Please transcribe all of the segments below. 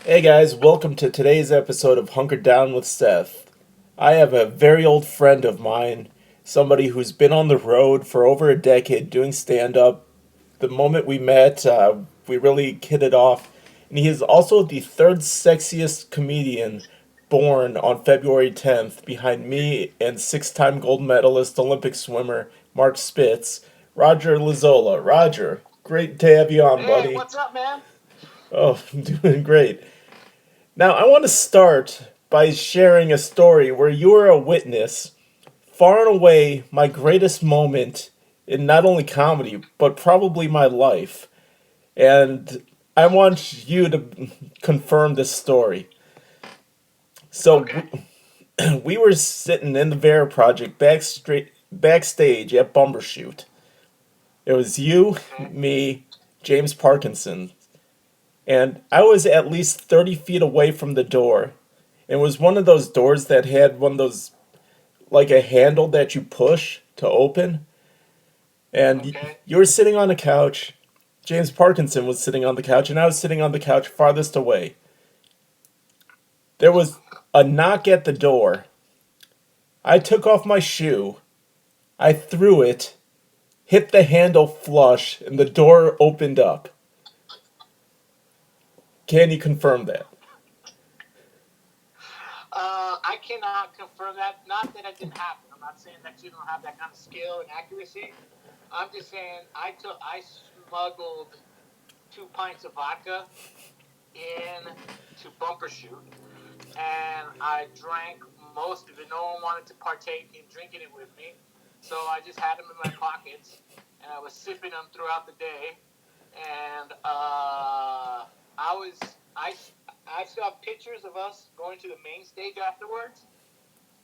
Hey guys, welcome to today's episode of Hunkered Down with Seth. I have a very old friend of mine, somebody who's been on the road for over a decade doing stand up. The moment we met, we really hit it off. And he is also the third sexiest comedian born on February 10th, behind me and six-time gold medalist Olympic swimmer Mark Spitz, Rodger Lizaola. Roger, great to have you on, Hey, buddy. what's up, man? Oh, I'm doing great. Now, I want to start by sharing a story where you were a witness, far and away my greatest moment in not only comedy, but probably my life. And I want you to confirm this story. So, Okay. we were sitting in the Vera Project backstage at Bumbershoot. It was you, Okay. me, James Parkinson, and I was at least 30 feet away from the door. It was one of those doors that had one of those, like a handle that you push to open. And Okay. you were sitting on a couch. James Parkinson was sitting on the couch, and I was sitting on the couch farthest away. There was a knock at the door. I took off my shoe. I threw it, hit the handle flush, and the door opened up. Can you confirm that? I cannot confirm that. Not that it didn't happen. I'm not saying that you don't have that kind of skill and accuracy. I'm just saying I smuggled 2 pints of vodka in to Bumper Shoot, and I drank most of it. No one wanted to partake in drinking it with me, so I just had them in my pockets, and I was sipping them throughout the day. And I was I I saw pictures of us going to the main stage afterwards,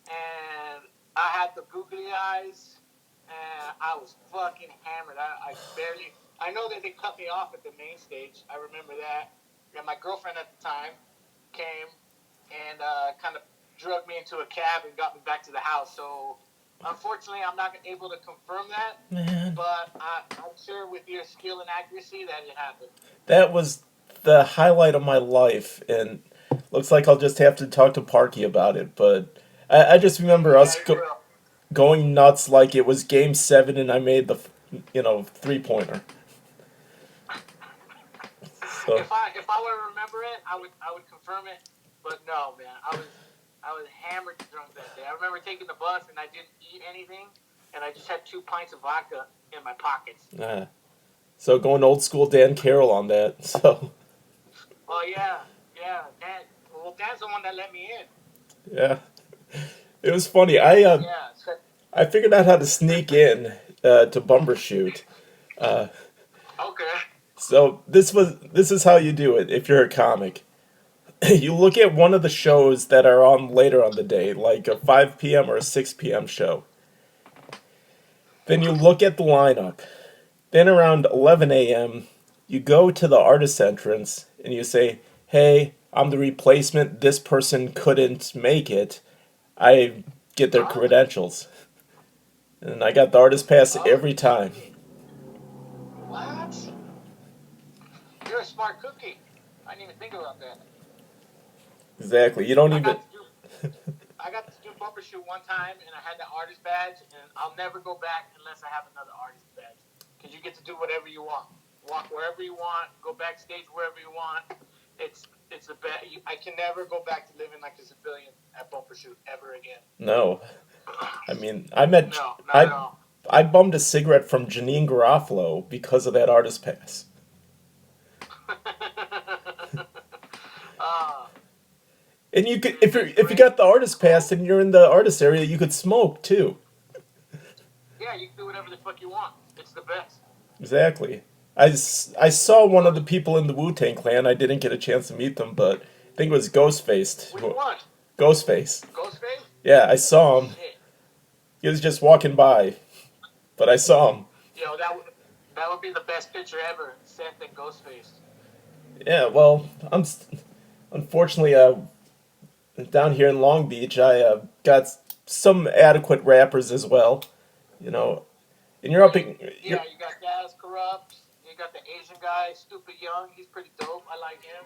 and I had the googly eyes, and I was fucking hammered. I barely. I know that they cut me off at the main stage. I remember that. And my girlfriend at the time came and kind of drugged me into a cab and got me back to the house. So unfortunately, I'm not able to confirm that, Man, but I'm sure with your skill and accuracy that it happened. that was the highlight of my life, and looks like I'll just have to talk to Parky about it. But I just remember Yeah, us you will. going nuts like it was Game 7, and I made the 3 pointer. So If I were to remember it, I would confirm it. But no, man, I was hammered drunk that day. I remember taking the bus and I didn't eat anything, and I just had 2 pints of vodka in my pockets. uh, so going old school Dan Carroll on that. So Oh yeah, yeah. Dan's the one that let me in. yeah, it was funny. Yeah. I figured out how to sneak in to Bumbershoot. Uh, Okay. so this is how you do it if you're a comic. You look at one of the shows that are on later on the day, like a 5 p.m. or a 6 p.m. show. Then you look at the lineup. Then around 11 a.m., you go to the artist entrance and you say, "Hey, I'm the replacement. This person couldn't make it. I get their Huh? credentials." And I got the artist pass every time. Okay. What? You're a smart cookie. I didn't even think about that. Exactly. You don't I even. got to do I got to do bumper shoot one time, and I had the artist badge, and I'll never go back unless I have another artist badge. Because you get to do whatever you want, walk wherever you want, go backstage wherever you want. It's the best. I can never go back to living like a civilian at bumper shoot ever again. No. I mean, I met. No, not at I all. I bummed a cigarette from Janine Garofalo because of that artist pass. uh, And you could, it's if you great. got the artist pass Oh, and you're in the artist area, you could smoke too. yeah, you can do whatever the fuck you want. It's the best. Exactly. I saw one of the people in the Wu Tang Clan. I didn't get a chance to meet them, but I think it was Ghostface. Which one? Ghostface. Ghostface? Yeah, I saw him. Shit. He was just walking by, but I saw him. That would be the best picture ever. Seth and Ghostface. Yeah, well, unfortunately down here in Long Beach. I got some adequate rappers as well. You know, and you're Well, up in you're yeah, you got Daz Corrupt. You got the Asian guy, Stupid Young. He's pretty dope. I like him.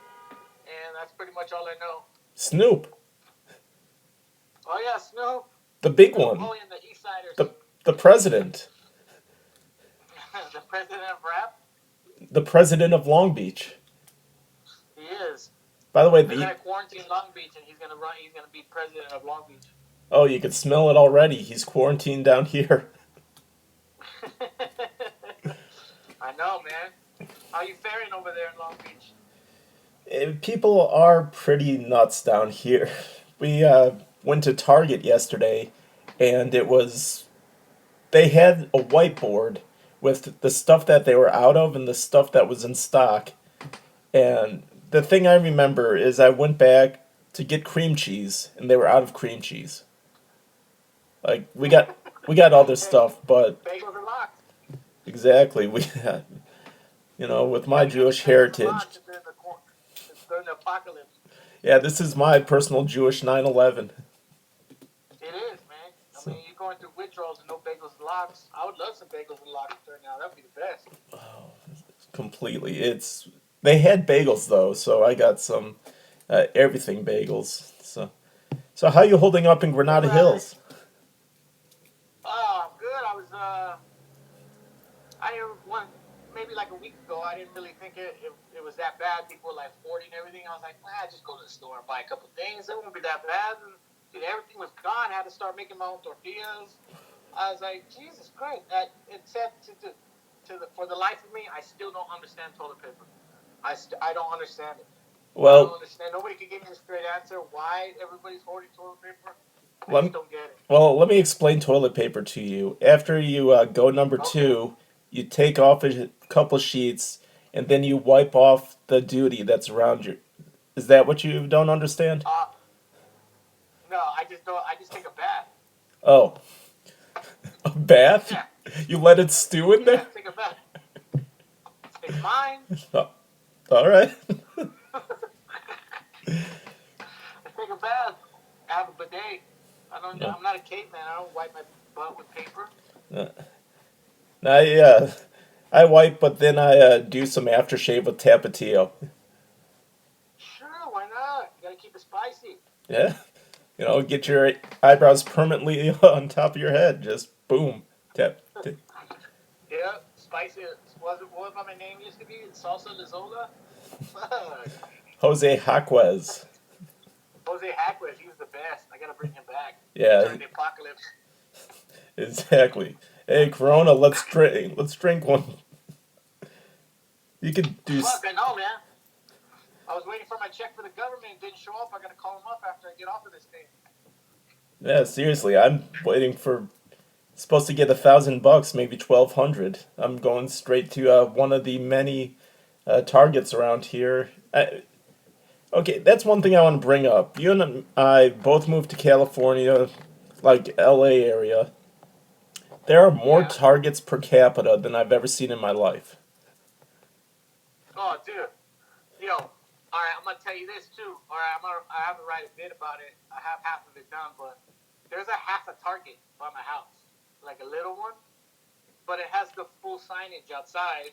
man. That's pretty much all I know. Snoop, Oh yeah, Snoop. the big Snoop. one, Oh yeah, the East Siders. the the president, The president of rap. the president of Long Beach. He is. By the way, They're gonna quarantine Long Beach, and he's gonna run. He's gonna be president of Long Beach. oh, you can smell it already. He's quarantined down here. I know, man. How you faring over there in Long Beach? People are pretty nuts down here. We went to Target yesterday, and they had a whiteboard with the stuff that they were out of and the stuff that was in stock. And the thing I remember is I went back to get cream cheese, and they were out of cream cheese. Like we got other stuff, but Bagels are locked. exactly with my Jewish Bagels are heritage. locked during the apocalypse. Yeah, this is my personal Jewish 9/11. It is, man. I mean, you're going through withdrawals and no bagels and locks. I would love some bagels and locks right now. That'd be the best. Completely. They had bagels though, so I got some everything bagels. So how you holding up in Granada Hills? Oh, good. I one maybe like a week ago. I didn't really think it was that bad. People were like 40 and everything. I was like, just go to the store and buy a couple things. It won't be that bad. And dude, everything was gone. I had to start making my own tortillas. I was like, Jesus Christ! It said for the life of me, I still don't understand toilet paper. I don't understand it. I don't Well, understand. Nobody can give me a straight answer why everybody's hoarding toilet paper. I let just me, don't get it. well, let me explain toilet paper to you. After you go number Okay. two, you take off a couple sheets, and then you wipe off the duty that's around you. Is that what you don't understand? No, I just don't. I just take a bath. Oh, a bath? Yeah, You let it stew in yeah, there? take a bath. It's mine. Oh, all right. I take a bath. I have a bidet. Yeah. I'm not a caveman. I don't wipe my butt with paper. I wipe, but then I do some aftershave with Tapatio. Sure, why not? You gotta keep it spicy. Yeah, get your eyebrows permanently on top of your head. Just boom, tap. Yeah, spicy. What my name used to be? Salsa Lizaola? Fuck. Jose Jaquez. Jose Hackworth, he was the best. I gotta bring him back Yeah, during the apocalypse. exactly. Hey, Corona, let's drink. Let's drink one. You could do. Fuck, I know, man. I was waiting for my check for the government. It didn't show up. I gotta call him up after I get off of this thing. Yeah, seriously, I'm waiting for. Supposed to get $1,000, maybe 1,200. I'm going straight to one of the many targets around here. Okay, that's one thing I want to bring up. You and I both moved to California, like LA area. There are more Yeah. targets per capita than I've ever seen in my life. Oh, dude. Yo, all right, I'm gonna tell you this too. All right, I have to write a bit about it. I have half of it done, but there's a half a Target by my house, like a little one, but it has the full signage outside.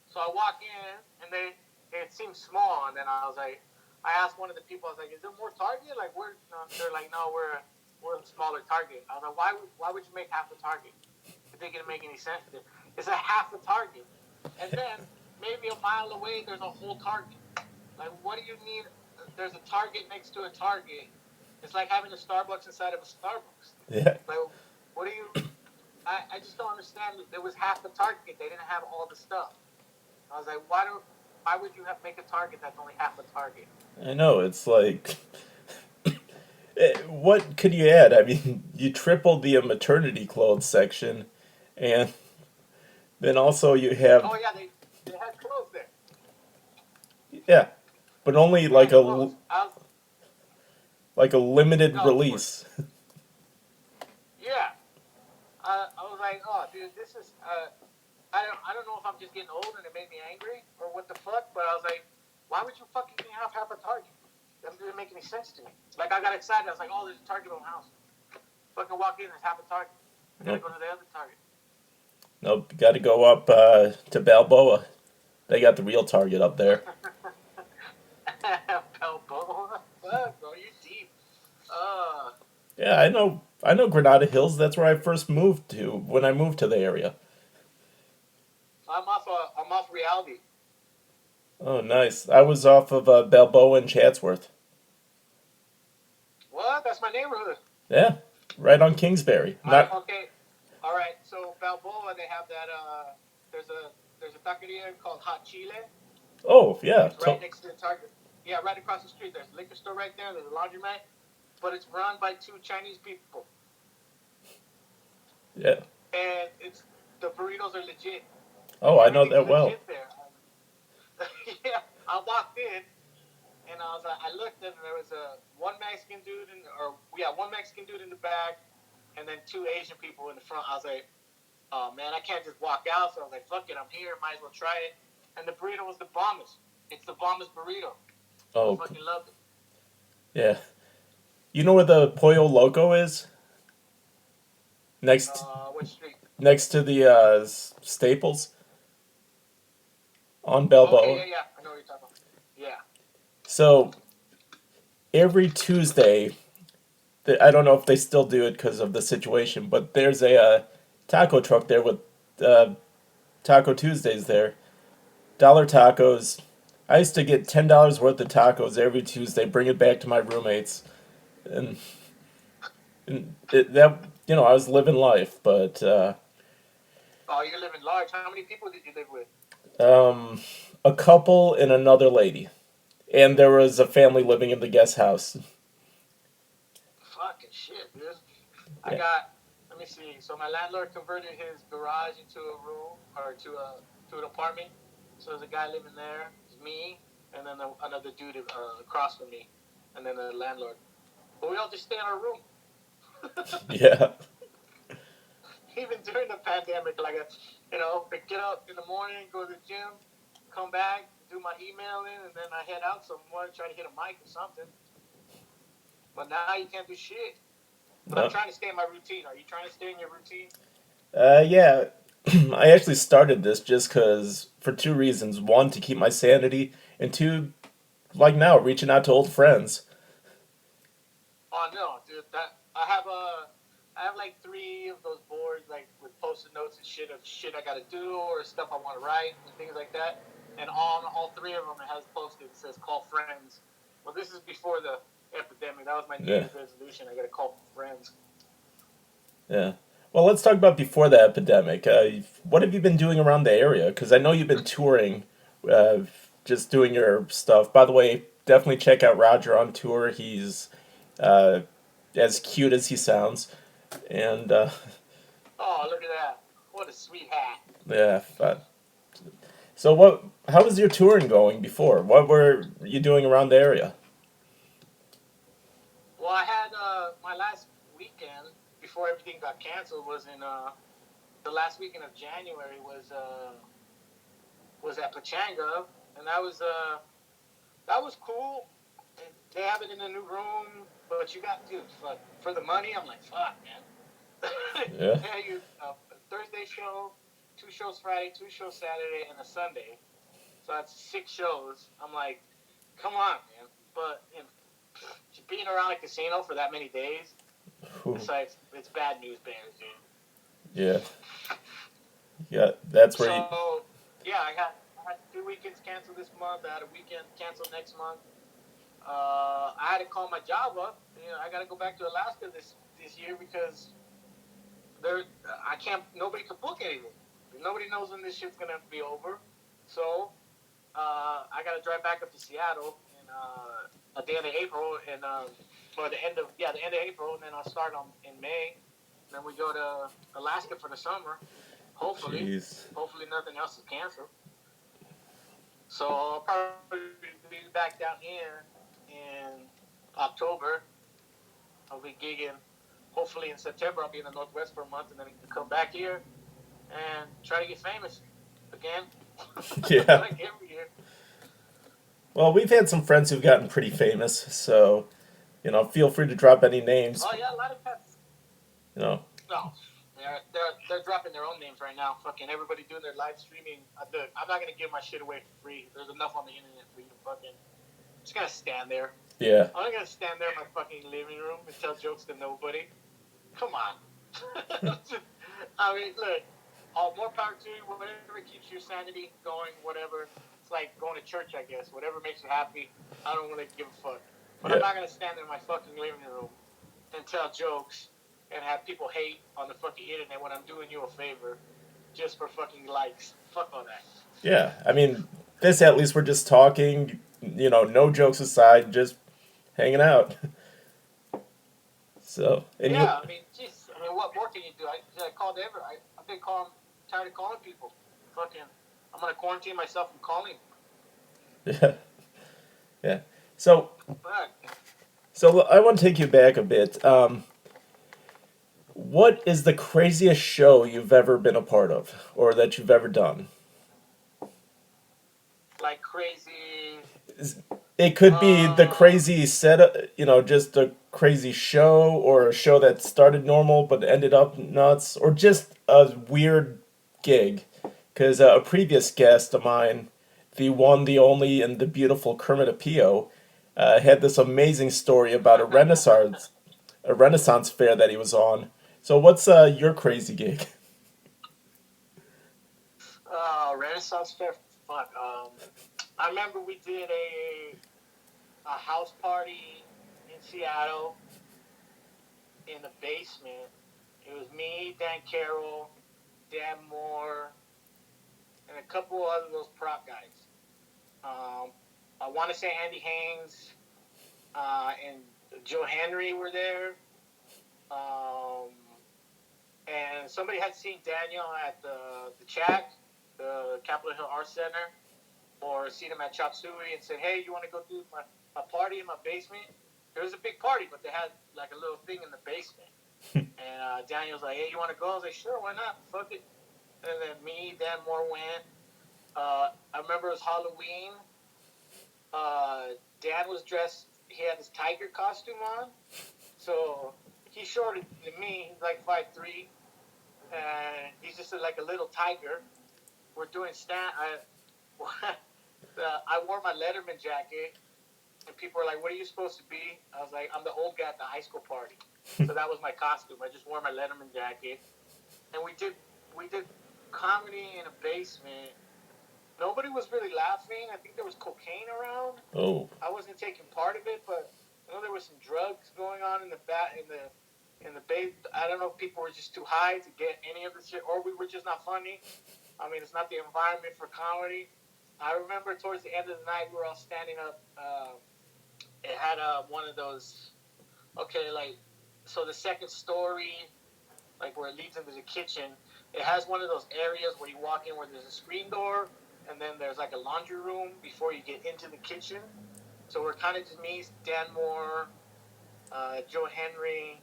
So I walk in, and it seems small, and then I asked one of the people, I was like, "Is there more Target? Like, they're like, no, we're a smaller Target." I was like, why would you make half a Target? It didn't make any sense. It's a half a Target, and then maybe a mile away there's a whole Target. Like, what do you need? There's a Target next to a Target. It's like having a Starbucks inside of a Starbucks. Yeah. Like, what do you? I just don't understand. There was half the Target. They didn't have all the stuff. I was like, why would you make a Target that's only half a Target? I know, it's like. What could you add? I mean, you tripled the maternity clothes section, and then also you have. Oh yeah, they had clothes there. Yeah, but only They like had clothes. like a limited No, release. yeah. I was like, oh, dude, this is. I don't know if I'm just getting old and it made me angry or what the fuck, but I was like, why would you fucking have half a Target? That didn't make any sense to me. Like, I got excited. I was like, oh, there's a Target on the house. Fucking walk in, there's half a Target. I gotta Nope. go to the other Target. Nope, got to go up to Balboa. They got the real Target up there. Yeah, I know. I know Granada Hills. That's where I first moved to when I moved to the area. I'm off reality. Oh, nice. I was off of Balboa and Chatsworth. What? That's my neighborhood. Yeah, right on Kingsbury. Not. Okay. All right. So Balboa, they have that. There's a there's a taqueria called Hot Chile. Oh, yeah. It's right next to the Target. Yeah, right across the street. There's a liquor store right there. There's a laundromat, but it's run by two Chinese people, Yeah. and it's the burritos are legit. Oh, I know Everything's that well. legit there. Yeah, I walked in and I was like, I looked and there was a one Mexican dude in the back, and then two Asian people in the front. I was like, oh man, I can't just walk out. So I was like, fuck it, I'm here, might as well try it. And the burrito was the bombest. It's the bombest burrito. I Oh, fucking loved it. yeah. You know where the Pollo Loco is? Next, Which street? next to the Staples on Okay, Balboa. yeah. I know what you're talking about. Yeah. So every Tuesday, I don't know if they still do it because of the situation, but there's a taco truck there with uh, Taco Tuesdays there. Dollar tacos. I used to get $10 worth of tacos every Tuesday, bring it back to my roommates, and, that I was living life, but Oh, you're living large. How many people did you live with? um, a couple and another lady, and there was a family living in the guest house. Fucking shit, dude. I Yeah, got. Let me see. So my landlord converted his garage into a room or to an apartment. So there's a guy living there. It's me, and then another dude across from me, and then the landlord. But we all just stay in our room. yeah, Even during the pandemic, like I get up in the morning, go to the gym, come back, do my emailing, and then I head out somewhere, try to hit a mic or something. But now you can't do shit. But I'm no, trying to stay in my routine. Are you trying to stay in your routine? yeah. I actually started this just because for two reasons: one, to keep my sanity, and two, like now, reaching out to old friends. Oh no, dude. I have like three of those boards like with post-it notes and shit of shit I gotta do or stuff I want to write and things like that. And on all three of them, it has posted. It says call friends. Well, this is before the epidemic. That was my New Yeah, Year's resolution. I gotta call friends. yeah. Well, let's talk about before the epidemic. What have you been doing around the area? Because I know you've been touring, uh, just doing your stuff. By the way, definitely check out Roger on tour. He's uh, as cute as he sounds, and Oh, look at that! What a sweet hat. yeah. So what? How was your touring going before? What were you doing around the area? Well, I had my last weekend before everything got canceled was in the last weekend of January was at Pachanga, and that was cool. And they have it in a new room, but you got dude, fuck for the money. I'm like, fuck, man. Yeah. Yeah, you a Thursday show, two shows Friday, two shows Saturday, and a Sunday. So that's six shows. I'm like, come on, man. But being around a casino for that many days, it's bad news bears, dude. Yeah. Yeah. That's where you. So yeah, I had 2 weekends canceled this month. I had a weekend canceled next month. I had to call my job up. I got to go back to Alaska this year because there I can't. Nobody could book anything. Nobody knows when this shit's gonna be over. So I got to drive back up to Seattle at the end of April or the end of April, and then I'll start in May. And then we go to Alaska for the summer. Hopefully, Jeez. hopefully nothing else is canceled. So I'll probably be back down here in October. I'll be gigging. Hopefully in September I'll be in the Northwest for a month, and then I can come back here and try to get famous again, Yeah. like every year. Well, we've had some friends who've gotten pretty famous, so feel free to drop any names. Oh yeah, a lot of pets. You know. No, they're dropping their own names right now. Fucking everybody doing their live streaming. I'm not gonna give my shit away for free. There's enough on the internet for you to fucking just gonna stand there. Yeah. I'm not gonna stand there in my fucking living room and tell jokes to nobody. Come on. I mean, look, all more power to you. Whatever keeps your sanity going, whatever. It's like going to church, I guess. Whatever makes you happy. I don't really give a fuck. But I'm Yeah. not gonna stand in my fucking living room and tell jokes and have people hate on the fucking internet when I'm doing you a favor just for fucking likes. Fuck all that. Yeah. I mean, this at least we're just talking, no jokes aside, just hanging out. So, and you, Yeah, I mean, jeez, I mean, what more can you do? I called ever. I've been tired of calling people. Fucking, I'm gonna quarantine myself from calling. yeah, yeah. So, Fuck. so I want to take you back a bit. What is the craziest show you've ever been a part of, or that you've ever done? Like crazy. It could be the Uh, crazy setup, just a crazy show, or a show that started normal but ended up nuts, or just a weird gig. Because a previous guest of mine, the one, the only, and the beautiful Kermit Apio, had this amazing story about a Renaissance fair that he was on. So, what's your crazy gig? Renaissance Fair. Fuck. I remember we did a house party in Seattle in the basement. It was me, Dan Carroll, Dan Moore, and a couple other those prop guys. Um, I want to say Andy Haynes and Joe Henry were there. Um, and somebody had seen Daniel at the Chac, the Capitol Hill Art Center, or seen him at Chop Suey and said, "Hey, you want to go do my party in my basement?" It was a big party, but they had like a little thing in the basement. And Daniel's like, "Hey, you want to go?" I was like, "Sure, why not? Fuck it." And then me, Dan Moore went. I remember it was Halloween. Dan was dressed. He had his tiger costume on, so he's shorter than me. He's like 5'3", and he's just like a little tiger. We're doing stand. I wore my Letterman jacket, and people were like, "What are you supposed to be?" I was like, "I'm the old guy at the high school party." So that was my costume. I just wore my Letterman jacket, and we did comedy in a basement. Nobody was really laughing. I think there was cocaine around. Oh, I wasn't taking part of it, but I know there was some drugs going on in the bat in the base. I don't know if people were just too high to get any of the shit, or we were just not funny. I mean, it's not the environment for comedy. I remember towards the end of the night, we were all standing up. It had one of those. Okay, like so the second story, like where it leads into the kitchen, it has one of those areas where you walk in where there's a screen door, and then there's like a laundry room before you get into the kitchen. So we're kind of just me, Dan Moore, Joe Henry.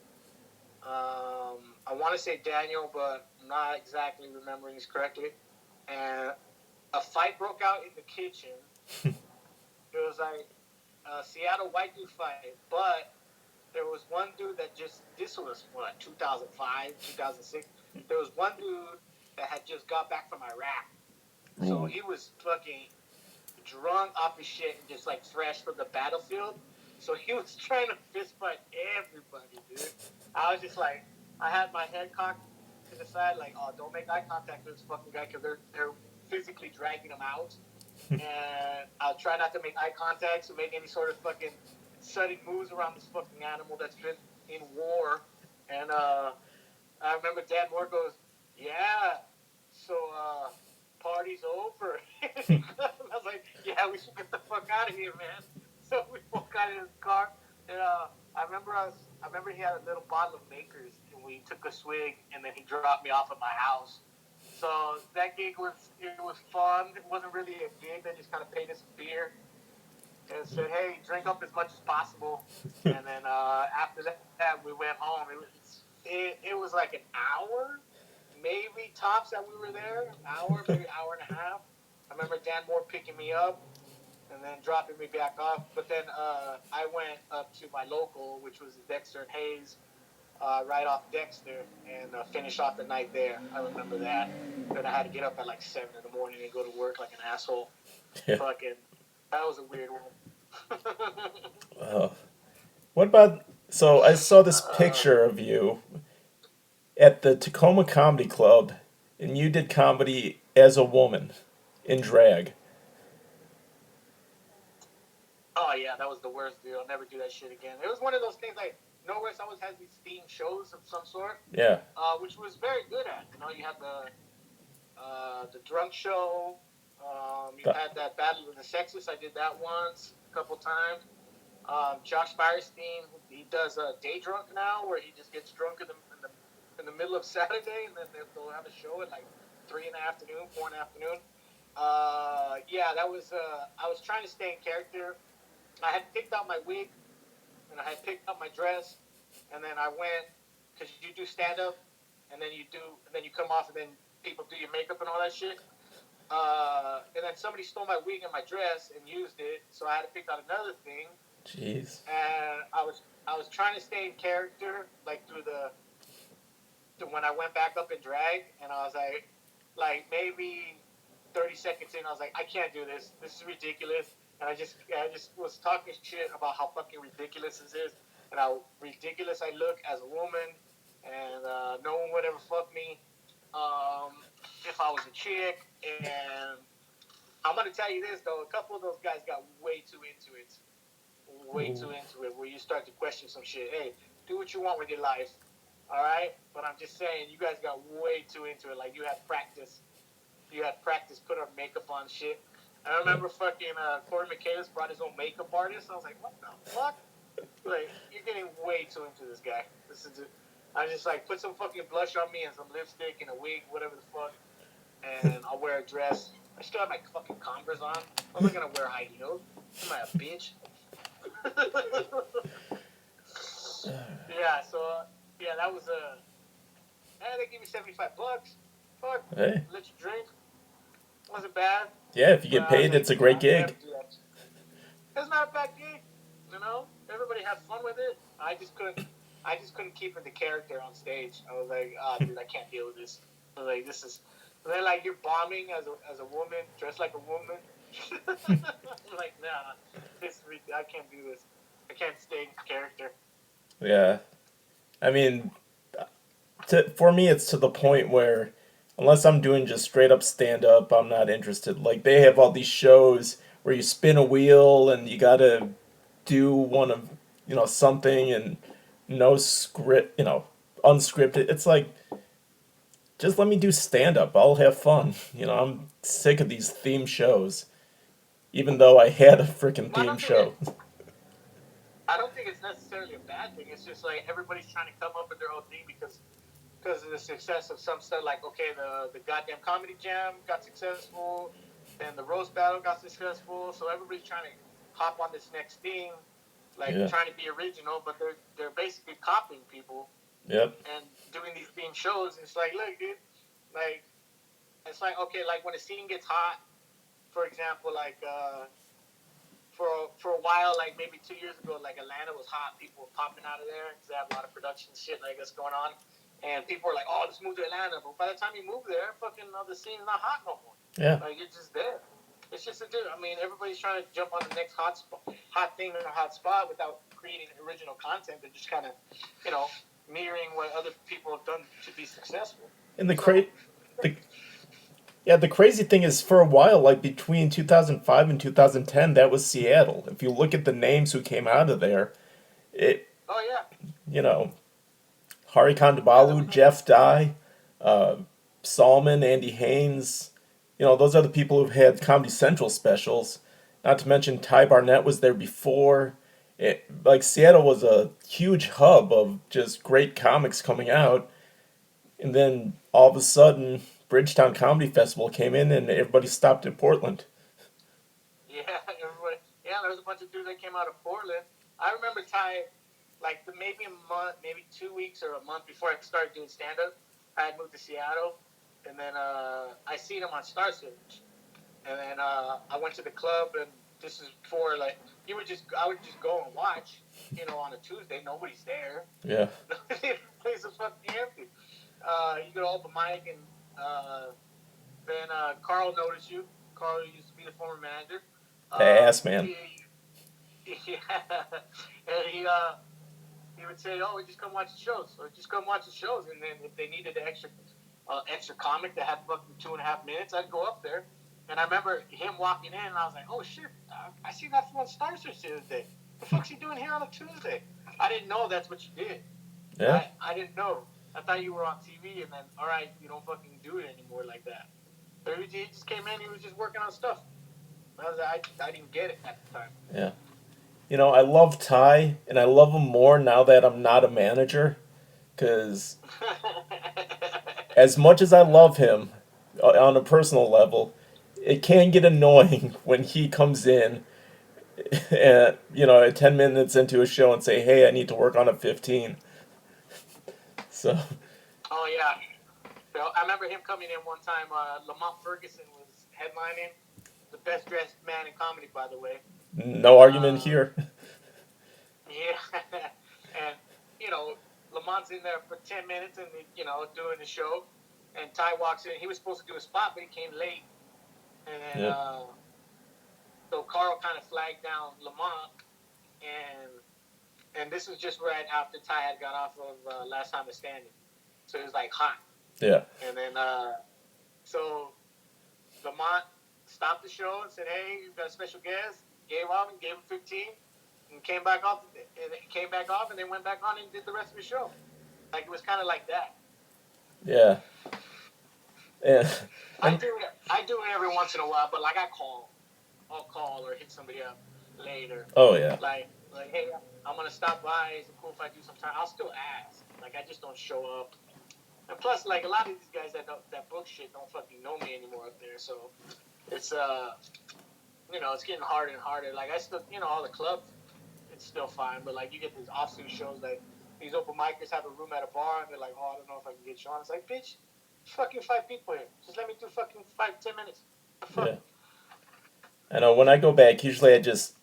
I want to say Daniel, but I'm not exactly remembering this correctly. And a fight broke out in the kitchen. It was like a Seattle white dude fight, but there was one dude that just this was what 2005, 2006. There was one dude that had just got back from Iraq, so ooh. he was fucking drunk off his shit and just like fresh from the battlefield. So he was trying to fist fight everybody, dude. I was just like, I had my head cocked to the side, like, oh, don't make eye contact with this fucking guy because they're physically dragging him out. And I'll try not to make eye contact, so make any sort of fucking sudden moves around this fucking animal that's been in war. And I remember Dan Moore goes, "Yeah, so party's over." I was like, "Yeah, we should get the fuck out of here, man." So we both got in his car, and I remember he had a little bottle of Makers, and we took a swig, and then he dropped me off at my house. So that gig was fun. It wasn't really a gig. They just kind of paid us a beer and said, "Hey, drink up as much as possible." And then after that, we went home. It was like an hour, maybe tops that we were there. Hour, maybe hour and a half. I remember Dan Moore picking me up and then dropping me back off. But then I went up to my local, which was Dexter and Hayes, right off Dexter, and finished off the night there. I remember that. Then I had to get up at like 7 in the morning and go to work like an asshole. Yeah. Fucking, that was a weird one. Uh, what about? So I saw this uh, picture of you at the Tacoma Comedy Club, and you did comedy as a woman in drag. oh yeah, that was the worst, dude. I'll never do that shit again. It was one of those things like Nowhere always has these themed shows of some sort, Yeah. which was very good at. You know, you had the drunk show. You Th- had that Battle of the Sexes. I did that once, a couple times. Josh Firestein, he does a day drunk now, where he just gets drunk in the middle of Saturday, and then they'll have a show at like 3 in the afternoon, 4 in the afternoon. Yeah, that was. I was trying to stay in character. I had picked out my wig, and I had picked up my dress, and then I went because you do stand up, and then you come off, and then people do your makeup and all that shit. And then somebody stole my wig and my dress and used it, so I had to pick out another thing. Jeez. And I was trying to stay in character, like through the to when I went back up in drag, and I was like maybe 30 seconds in, I was like, I can't do this. This is ridiculous. And I just was talking shit about how fucking ridiculous this is, and how ridiculous I look as a woman, and no one would ever fuck me if I was a chick. And I'm gonna tell you this though, a couple of those guys got way Ooh. too into it, where you start to question some shit. Hey, do what you want with your life, all right? But I'm just saying, you guys got way too into it. Like you had practice, put on makeup on shit. I Yeah. remember fucking Corey Michaelis brought his own makeup artist. I was like, what the fuck? Like, you're getting way too into this guy. I just like put some fucking blush on me and some lipstick and a wig, whatever the fuck, and I'll wear a dress. I still have my fucking Converse on. I'm not gonna wear high heels. Am I a bitch? Yeah, so yeah, that was a. They give you $75. Fuck, Hey. let you drink. Wasn't bad, Yeah. If you but get I was paid, like, it's a yeah, great I'd never gig. do that. It's not a bad gig, you know. Everybody had fun with it. I just couldn't keep it the character on stage. I was like, ah, oh, dude, I can't deal with this. I was like, this is. And they're like, you're bombing as a woman, dressed like a woman. I'm like, nah, I can't do this. I can't stay in character. Yeah. I mean, for me, it's to the point where unless I'm doing just straight up stand up, I'm not interested. Like they have all these shows where you spin a wheel and you gotta do one of something and no script, unscripted. It's like just let me do stand up. I'll have fun. I'm sick of these theme shows. Even though I had a freaking I theme don't think it. show. I don't think it's necessarily a bad thing. It's just like everybody's trying to come up with their own thing because of the success of some stuff. Like, okay, the goddamn comedy jam got successful, then the roast battle got successful. So everybody's trying to hop on this next thing, like Yeah. trying to be original, but they're basically copying people Yep. and doing these theme shows. It's like, look, dude, like it's like, okay, like when a scene gets hot, for example, like for a while, like maybe 2 years ago, like Atlanta was hot. People were popping out of there because they have a lot of production shit like that's going on, and people were like, "Oh, let's move to Atlanta." But by the time you move there, fucking the scene's not hot no more. Yeah. Like it's just there. It's just a dude. I mean, everybody's trying to jump on the next hot thing in a hot spot without creating original content. They're just kind of, you know, mirroring what other people have done to be successful. And So the yeah, the crazy thing is for a while, like between 2005 and 2010, that was Seattle. If you look at the names who came out of there, it, oh yeah, you know, Hari yeah, there Kondabolu, was Jeff Dye, uh, Salman, Andy Haynes, those are the people who've had Comedy Central specials. Not to mention Ty Barnett was there before. Like Seattle was a huge hub of just great comics coming out. And then all of a sudden, Bridgetown Comedy Festival came in and everybody stopped in Portland. yeah, everybody. Yeah, there was a bunch of dudes that came out of Portland. I remember Ty, like maybe a month, maybe 2 weeks or a month before I started doing stand up. I had moved to Seattle, and then I seen him on Star Search, and then I went to the club, and this is before like I would just go and watch, on a Tuesday. Nobody's there. Yeah. The place is fucking empty. You go to open mic, and then Carl noticed you. Carl used to be the former manager. The ass man. He Yeah, and he would say, "Oh, just come watch the shows, or just come watch the shows." And then if they needed an extra comic that had fucking 2.5 minutes, I'd go up there. And I remember him walking in, and I was like, "Oh shit, I seen that from on Star Search the other day. The fuck's he doing here on a Tuesday?" I didn't know that's what you did. Yeah. I didn't know. I thought you were on TV, and then all right, you don't fucking do it anymore like that. But he just came in, he was just working on stuff. I didn't get it at the time. Yeah. I love Ty, and I love him more now that I'm not a manager. Because as much as I love him on a personal level, it can get annoying when he comes in and, at 10 minutes into a show and say, hey, I need to work on a 15. So, Oh yeah, I remember him coming in one time. Lamont Ferguson was headlining, the best dressed man in comedy, by the way. no argument Uh, here. yeah, and Lamont's in there for 10 minutes and doing the show, and Ty walks in. He was supposed to do a spot, but he came late, and then Yeah. so Carl kind of flagged down Lamont, and this was just right after Ty had got off of Last Time Standing, so it was like hot. Yeah. And then so Lamont stopped the show and said, "Hey, you've got a special guest." Gave him 15, and came back off. And then went back on and did the rest of the show. Like it was kind of like that. Yeah. Yeah. I do it every once in a while, but like I'll call or hit somebody up later. Oh, yeah. Like hey, I'm gonna stop by. Is it cool if I do some time? I'll still ask. Like I just don't show up. And plus, like a lot of these guys that book shit don't fucking know me anymore up there. So it's it's getting harder and harder. Like I still, all the clubs, it's still fine. But like you get these offsuit shows, like these open micers have a room at a bar, and they're like, "Oh, I don't know if I can get you on." It's like, bitch, fucking 5 people here. Just let me do fucking 5-10 minutes. Fuck. Yeah. I know when I go back, usually I just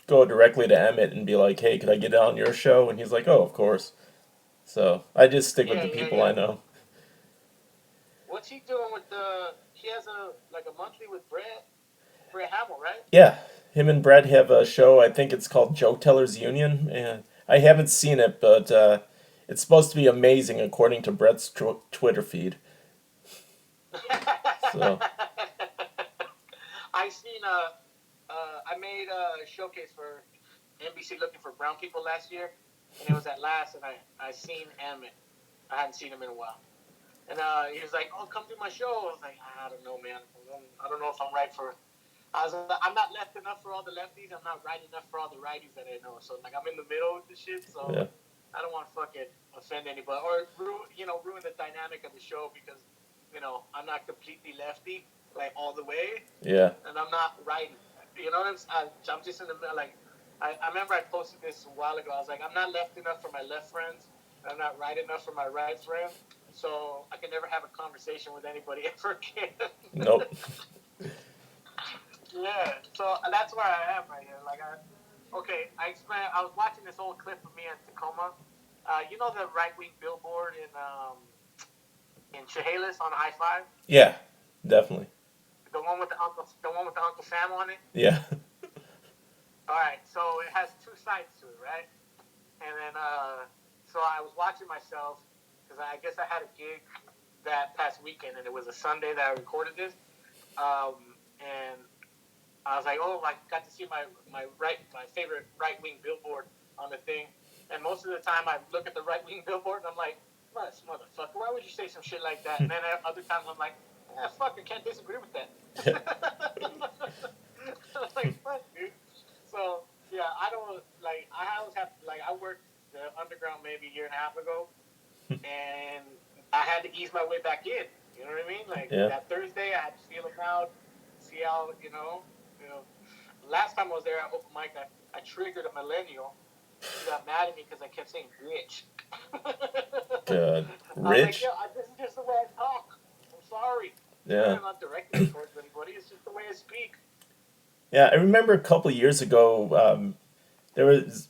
go directly to Emmett and be like, hey, could I get on your show? And he's like, oh, of course. So I just stick with the people I know. What's he doing with the? He has a monthly with Brett Hamill, right? Yeah, him and Brett have a show. I think it's called Joke Tellers Union, and I haven't seen it, but it's supposed to be amazing according to Brett's Twitter feed. So I seen I made a showcase for NBC looking for brown people last year, and it was at last, and I seen Emmett. I hadn't seen him in a while. And he was like, "Oh, come do my show." I was like, "I don't know, man. I don't know if I'm right for." I'm not left enough for all the lefties. I'm not right enough for all the righties that I know. So like, I'm in the middle with the shit. So yeah. I don't want to fucking offend anybody or ruin the dynamic of the show because I'm not completely lefty like all the way. Yeah. And I'm not righty. You know what I'm saying? I'm just in the middle. Like I remember I posted this a while ago. I was like, I'm not left enough for my left friends. I'm not right enough for my right friends. So I can never have a conversation with anybody ever again. Nope. Yeah, so that's where I am right here. Like, I explained. I was watching this old clip of me in Tacoma. You know the right wing billboard in Chehalis on I-5? Yeah, definitely. The one with the Uncle Sam on it. Yeah. All right, so it has two sides to it, right? And then so I was watching myself because I guess I had a gig that past weekend, and it was a Sunday that I recorded this, and I was like, oh, I got to see my favorite right wing billboard on the thing, and most of the time I look at the right wing billboard and I'm like, motherfucker, why would you say some shit like that? And then other times I'm like, fuck, I can't disagree with that. Like, fuck, dude. So yeah, I don't like. I always have like I worked the underground maybe a year and a half ago, and I had to ease my way back in. You know what I mean? Like that Thursday, I had to feel them out, see how you know. Last time I was there at open mic, I triggered a millennial. She got mad at me because I kept saying "bitch." God, rich? I was like, yeah, this is just the way I talk. I'm sorry. Yeah. I'm not directing it towards anybody. It's just the way I speak. Yeah, I remember a couple of years ago, there was,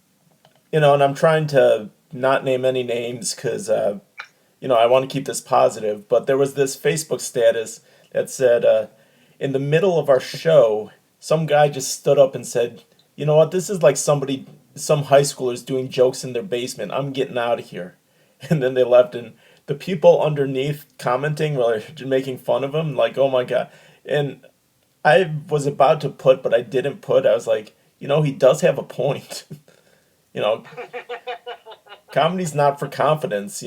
and I'm trying to not name any names because, I want to keep this positive, but there was this Facebook status that said, in the middle of our show, some guy just stood up and said, you know what? This is like some high schoolers doing jokes in their basement. I'm getting out of here. And then they left, and the people underneath commenting were like, making fun of him, like, oh my God. And I was about to put, but I didn't put. I was like, he does have a point. you know, Comedy's not for confidence.